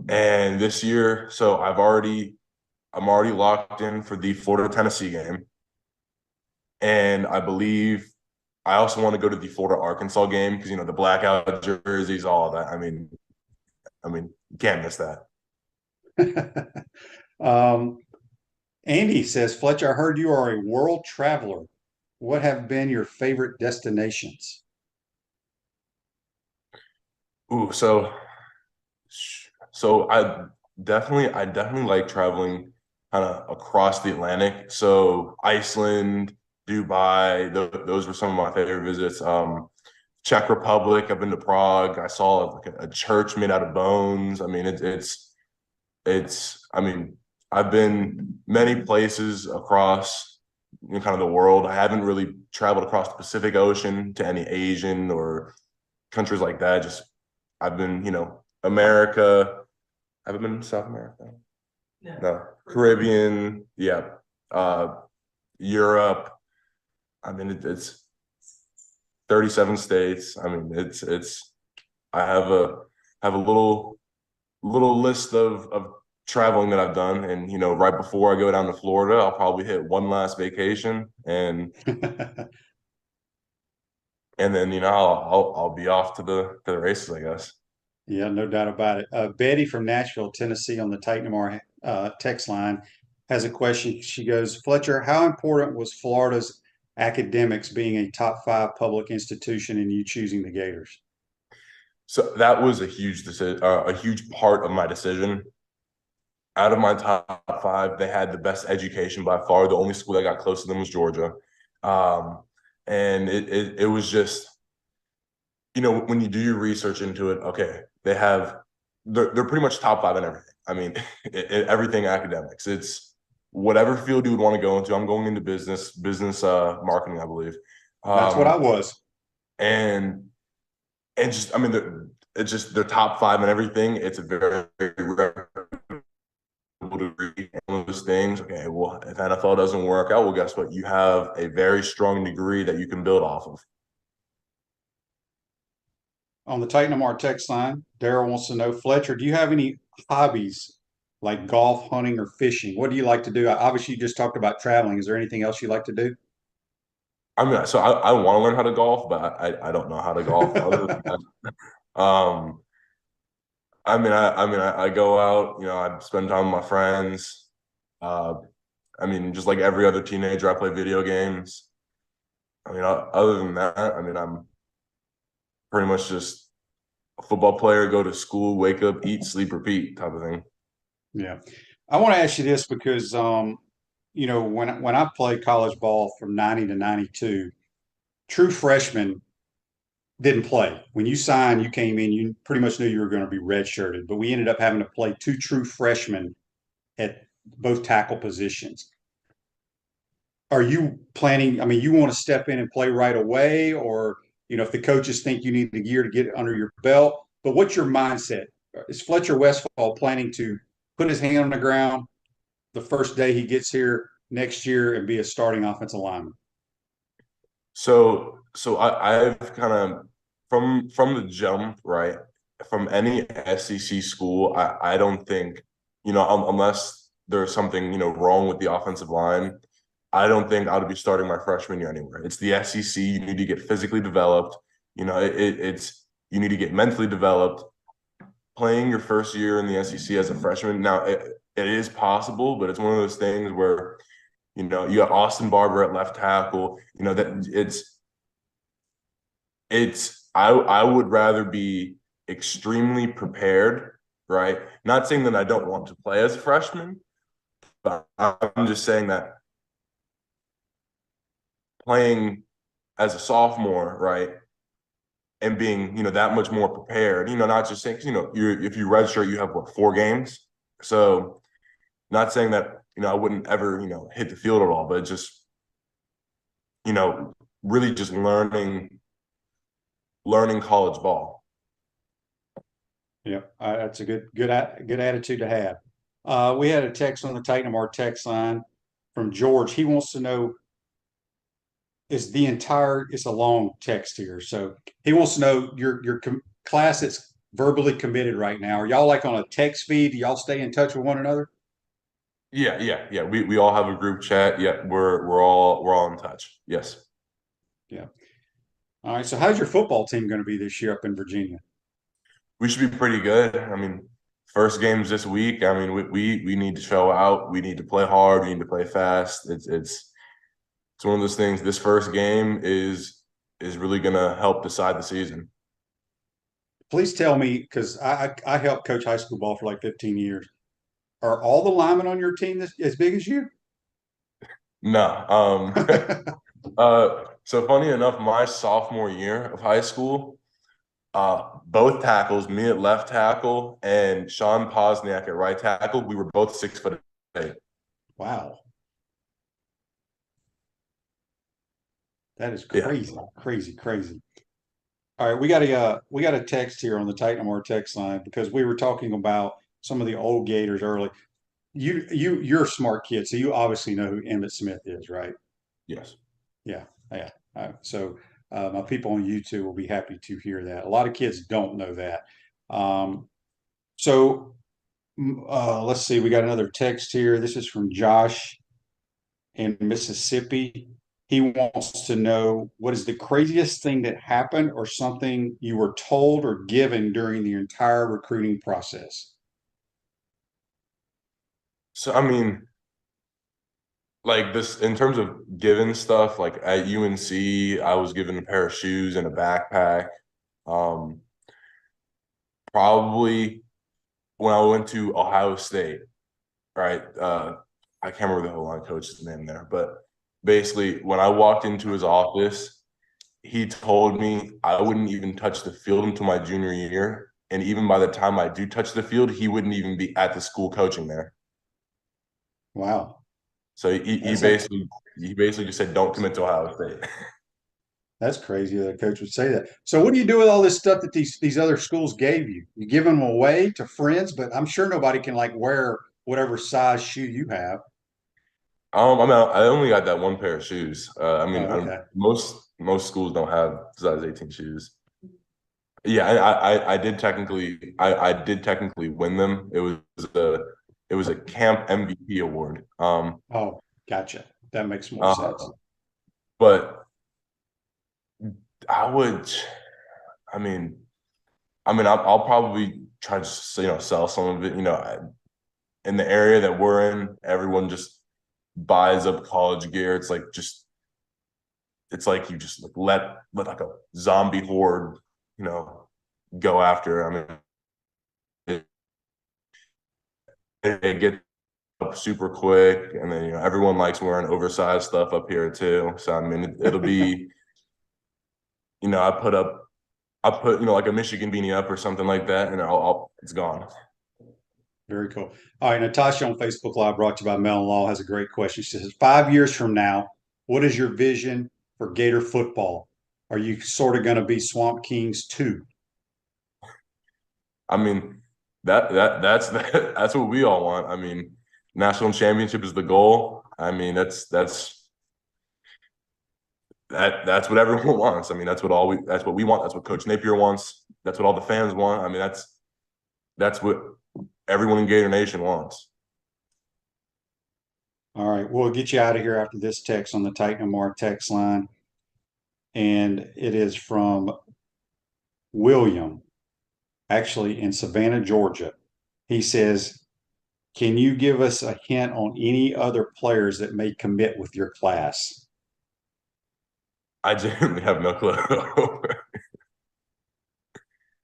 And this year, so I'm already locked in for the Florida Tennessee game, and I believe I also want to go to the Florida Arkansas game because the blackout jerseys, all of that. I mean, you can't miss that. Um, Andy says, Fletcher, I heard you are a world traveler. What have been your favorite destinations? Ooh, so I definitely like traveling kind of across the Atlantic. So Iceland, Dubai, those were some of my favorite visits. Czech Republic, I've been to Prague. I saw like a church made out of bones. I mean, I mean, I've been many places across kind of the world. I haven't really traveled across the Pacific Ocean to any Asian or countries like that. Just I've been, America. Haven't been to South America. No, Caribbean. Yeah, uh, Europe. I mean, it's 37 states. I mean, it's. I have a little list of traveling that I've done, and right before I go down to Florida, I'll probably hit one last vacation, and then I'll be off to the races, I guess. Yeah, no doubt about it. Betty from Nashville, Tennessee, on the Titan Tomorrow text line has a question. She goes, Fletcher, how important was Florida's academics being a top 5 public institution in you choosing the Gators? So that was a huge decision, a huge part of my decision. Out of my top 5, they had the best education by far. The only school that got close to them was Georgia, and it was just when you do your research into it, okay, they're pretty much top 5 in everything. I mean, everything academics. It's whatever field you would want to go into. I'm going into business marketing, I believe. That's what I was. And just, I mean, it's just they're top 5 in everything. It's a very, very reputable degree. One of those things. Okay, well, if NFL doesn't work out, well, guess what? You have a very strong degree that you can build off of. On the Titan Tomorrow text line, Daryl wants to know, Fletcher, do you have any hobbies like golf, hunting, or fishing? What do you like to do? Obviously, you just talked about traveling. Is there anything else you like to do? I mean, so I want to learn how to golf, but I don't know how to golf. Other than that, I go out, I spend time with my friends. Uh, I mean, just like every other teenager, I play video games. I mean, other than that, I mean, I'm pretty much just a football player, go to school, wake up, eat, sleep, repeat type of thing. Yeah. I want to ask you this because when I played college ball from 90 to 92, true freshmen didn't play. When you signed, you came in, you pretty much knew you were going to be redshirted, but we ended up having to play 2 true freshmen at both tackle positions. Are you planning? I mean, you want to step in and play right away, or if the coaches think you need the gear to get it under your belt, but what's your mindset? Is Fletcher Westphal planning to put his hand on the ground the first day he gets here next year and be a starting offensive lineman? So I've kind of from the jump, right? From any SEC school, I don't think, unless there's something, wrong with the offensive line, I don't think I would be starting my freshman year anywhere. It's the SEC. You need to get physically developed. It's you need to get mentally developed. Playing your first year in the SEC as a freshman, now it is possible, but it's one of those things where, you got Austin Barber at left tackle. That I would rather be extremely prepared, right? Not saying that I don't want to play as a freshman, but I'm just saying that playing as a sophomore, right, and being, that much more prepared, not just saying, if you redshirt, you have 4 games. So not saying that, I wouldn't ever, hit the field at all, but just, really just learning college ball. Yeah, that's a good attitude to have. We had a text on the Titan Mart text line from George. He wants to know it's a long text here. So he wants to know your class that's verbally committed right now. Are y'all like on a text feed? Do y'all stay in touch with one another? Yeah. We all have a group chat. Yeah, we're all in touch. Yes. Yeah. All right. So how's your football team going to be this year up in Virginia? We should be pretty good. I mean, first game's this week. I mean, we need to show out. We need to play hard. We need to play fast. It's one of those things. This first game is really gonna help decide the season. Please tell me, because I helped coach high school ball for like 15 years. Are all the linemen on your team as big as you? No. So funny enough, my sophomore year of high school, both tackles, me at left tackle and Sean Posniak at right tackle, we were both 6'8". Wow. That is crazy, crazy. All right, we got a text here on the Titan Mart text line because we were talking about some of the old Gators early. You're a smart kid, so you obviously know who Emmitt Smith is, right? Yes. Yeah. So my people on YouTube will be happy to hear that. A lot of kids don't know that. So let's see. We got another text here. This is from Josh in Mississippi. He wants to know what is the craziest thing that happened or something you were told or given during the entire recruiting process. So, I mean, like this, in terms of given stuff, like at UNC, I was given a pair of shoes and a backpack. Probably when I went to Ohio State, right? I can't remember the O-line coach's name there, but basically when I walked into his office, he told me I wouldn't even touch the field until my junior year. And even by the time I do touch the field, he wouldn't even be at the school coaching there. Wow. So he basically just said, don't commit to Ohio State. That's crazy that a coach would say that. So what do you do with all this stuff that these other schools gave you? You give them away to friends, but I'm sure nobody can like wear whatever size shoe you have. I mean, I only got that one pair of shoes. I mean, okay. most schools don't have size 18 shoes. Yeah, I did technically win them. It was a camp MVP award. Oh, gotcha. That makes more sense. But I mean, I'll probably try to sell some of it. In the area that we're in, everyone just buys up college gear. It's like you just let like a zombie horde, go after. I mean, it gets up super quick, and then everyone likes wearing oversized stuff up here too. So I mean, it'll be, I put like a Michigan beanie up or something like that, and it's gone. Very cool. All right, Natasha on Facebook Live, brought to you by Mellon Law, has a great question. She says, 5 years from now, what is your vision for Gator football? Are you sort of going to be Swamp Kings too? I mean, that's what we all want. I mean, national championship is the goal. I mean, that's what everyone wants. I mean, that's what we want. That's what Coach Napier wants. That's what all the fans want. I mean, that's what everyone in Gator Nation wants. All right, we'll get you out of here after this text on the Titan Mart text line. And it is from William, actually in Savannah, Georgia. He says, can you give us a hint on any other players that may commit with your class? I genuinely have no clue.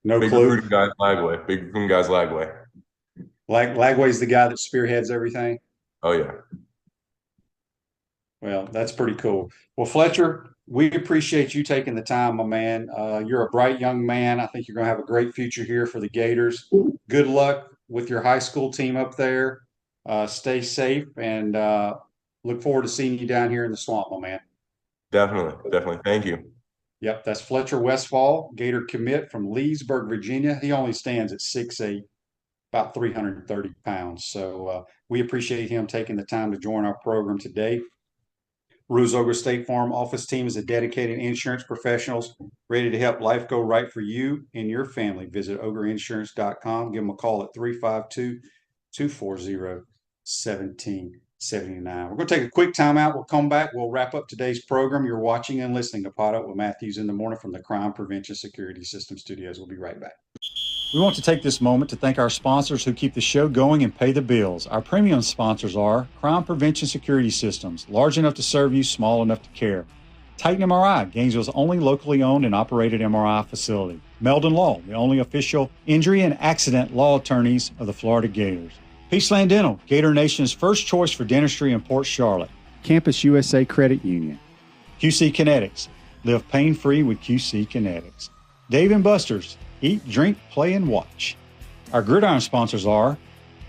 No Big clue. recruiting guys Lagway. Big recruiting guys Lagway. Lagway's the guy that spearheads everything. Oh yeah. Well, that's pretty cool. Well, Fletcher, we appreciate you taking the time, my man. You're a bright young man. I think you're going to have a great future here for the Gators. Good luck with your high school team up there. Stay safe, and look forward to seeing you down here in the swamp, my man. Definitely. Thank you. Yep, that's Fletcher Westfall, Gator commit from Leesburg, Virginia. He only stands at 6'8". about 330 pounds. So we appreciate him taking the time to join our program today. Ruse Ogre State Farm office team is a dedicated insurance professionals ready to help life go right for you and your family. Visit ogreinsurance.com. Give them a call at 352-240-1779. We're going to take a quick timeout. We'll come back. We'll wrap up today's program. You're watching and listening to PodUp with Matthews in the Morning from the Crime Prevention Security System Studios. We'll be right back. We want to take this moment to thank our sponsors who keep the show going and pay the bills. Our premium sponsors are Crime Prevention Security Systems, large enough to serve you, small enough to care. Titan MRI, Gainesville's only locally owned and operated MRI facility. Meldon Law, the only official injury and accident law attorneys of the Florida Gators. Peachland Dental, Gator Nation's first choice for dentistry in Port Charlotte. Campus USA Credit Union. QC Kinetics, live pain-free with QC Kinetics. Dave & Buster's, eat, drink, play, and watch. Our gridiron sponsors are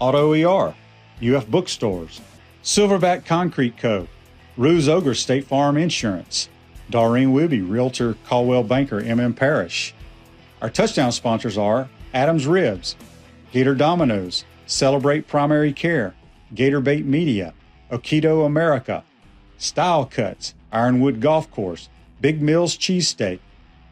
Auto ER, UF Bookstores, Silverback Concrete Co., Ruse Ogre State Farm Insurance, Doreen Wibby, Realtor Caldwell Banker, MM Parish. Our touchdown sponsors are Adams Ribs, Gator Dominoes, Celebrate Primary Care, Gator Bait Media, Okido America, Style Cuts, Ironwood Golf Course, Big Mills Cheesesteak,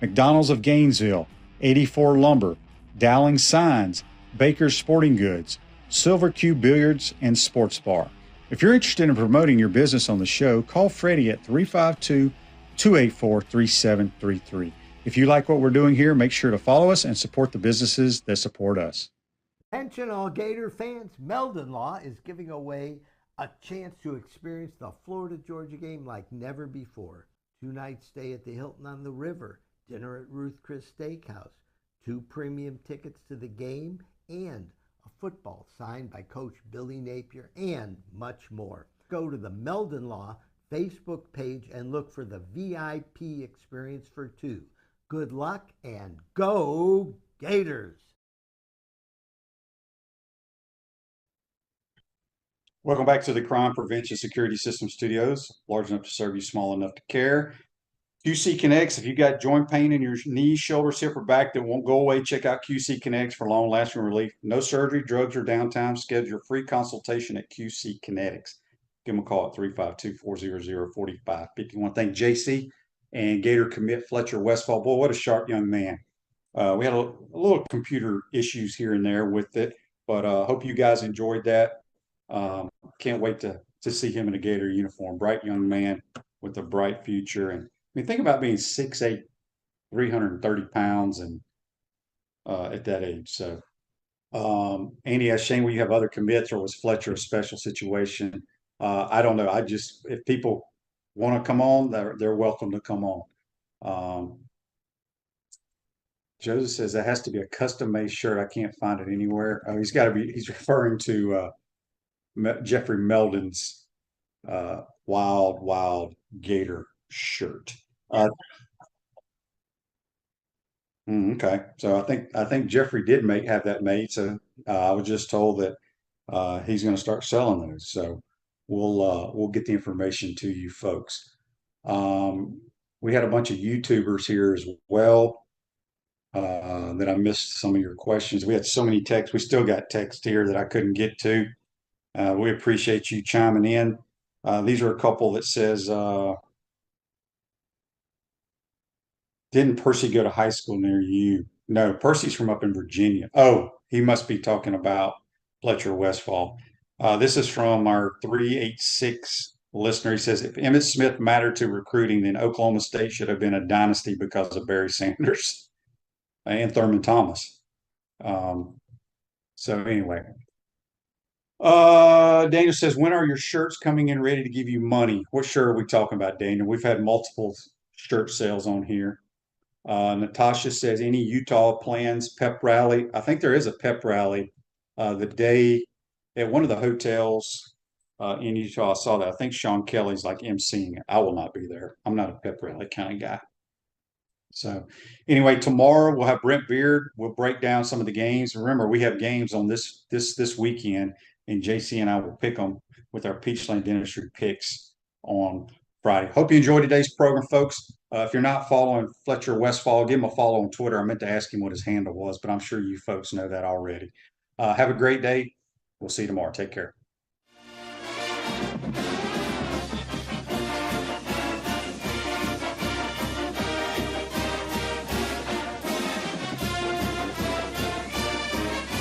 McDonald's of Gainesville, 84 Lumber, Dowling Signs, Baker's Sporting Goods, Silver Cube Billiards and Sports Bar. If you're interested in promoting your business on the show, call Freddie at 352-284-3733. If you like what we're doing here, make sure to follow us and support the businesses that support us. Attention all Gator fans, Meldon Law is giving away a chance to experience the Florida-Georgia game like never before. 2-night stay at the Hilton on the River, dinner at Ruth Chris Steakhouse, 2 premium tickets to the game, and a football signed by Coach Billy Napier, and much more. Go to the Meldon Law Facebook page and look for the VIP experience for 2. Good luck and go Gators! Welcome back to the Crime Prevention Security System Studios, large enough to serve you, small enough to care. QC Connects, if you got joint pain in your knees, shoulders, hip, or back that won't go away, check out QC Connects for long-lasting relief. No surgery, drugs, or downtime. Schedule your free consultation at QC Kinetics. Give them a call at 352-400-4550. You want to thank JC and Gator commit Fletcher Westphal. Boy, what a sharp young man. We had a little computer issues here and there with it, but hope you guys enjoyed that. Can't wait to see him in a Gator uniform. Bright young man with a bright future. And I mean, think about being 6'8", 330 pounds and at that age. So Andy asked Shane, will you have other commits, or was Fletcher a special situation? I don't know. If people want to come on, they're welcome to come on. Joseph says that has to be a custom-made shirt. I can't find it anywhere. Oh, he's referring to Jeffrey Meldon's Wild Gator shirt. Okay, so I think Jeffrey did have that made. So I was just told that he's going to start selling those. So we'll get the information to you folks. We had a bunch of YouTubers here as well that I missed some of your questions. We had so many texts. We still got text here that I couldn't get to. We appreciate you chiming in. These are a couple that says, didn't Percy go to high school near you? No, Percy's from up in Virginia. Oh, he must be talking about Fletcher Westfall. This is from our 386 listener. He says, if Emmitt Smith mattered to recruiting, then Oklahoma State should have been a dynasty because of Barry Sanders and Thurman Thomas. So anyway, Daniel says, when are your shirts coming in ready to give you money? What shirt are we talking about, Daniel? We've had multiple shirt sales on here. Natasha says, any Utah plans, pep rally? I think there is a pep rally the day at one of the hotels in Utah. I saw that. I think Sean Kelly's like emceeing it. I will not be there. I'm not a pep rally kind of guy. So anyway, tomorrow we'll have Brent Beard. We'll break down some of the games. Remember, we have games on this weekend, and JC and I will pick them with our Peachland Dentistry picks on Friday. Hope you enjoyed today's program, folks. If you're not following Fletcher Westfall, give him a follow on Twitter. I meant to ask him what his handle was, but I'm sure you folks know that already. Have a great day. We'll see you tomorrow. Take care.